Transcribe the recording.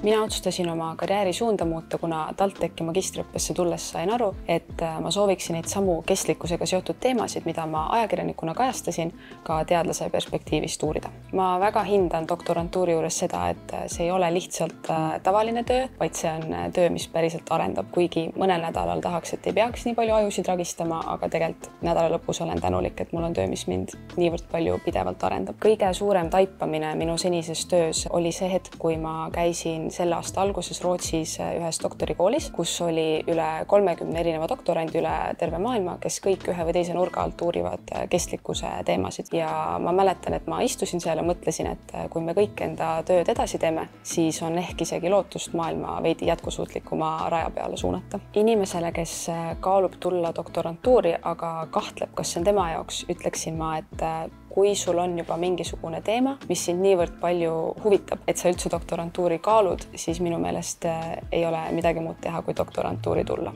Mina otsustasin oma karjääri suunda muuta, kuna TalTechi magistriõppesse tulles sain aru, et ma sooviksin neid samu kestlikkusega seotud teemasid, mida ma ajakirjanikuna kajastasin, ka teadlase perspektiivist uurida. Ma väga hindan doktorantuuri juures seda, et see ei ole lihtsalt tavaline töö, vaid see on töö, mis päriselt arendab, kuigi mõnel nädalal tahaks, et ei peaks nii palju ajusid ragistama, aga tegelikult nädala lõpus olen tänulik, et mul on töö, mis mind niivõrd palju pidevalt arendab. Kõige suurem taipamine minu senises töös oli see hetk, kui ma käisin selle aasta alguses Rootsis ühes doktorikoolis, kus oli üle 30 erineva doktorandi üle terve maailma, kes kõik ühe või teise nurga alt uurivad kestlikkuse teemasid. Ja ma mäletan, et ma istusin seal ja mõtlesin, et kui me kõik enda tööd edasi teeme, siis on ehk isegi lootust maailma veidi jätkusuutlikuma raja peale suunata. Inimesele, kes kaalub tulla doktorantuuri, aga kahtleb, kas see on tema jaoks, ütleksin ma, et kui sul on juba mingisugune teema, mis sind niivõrd palju huvitab, et sa üldse doktorantuuri kaalud, siis minu meelest ei ole midagi muud teha, kui doktorantuuri tulla.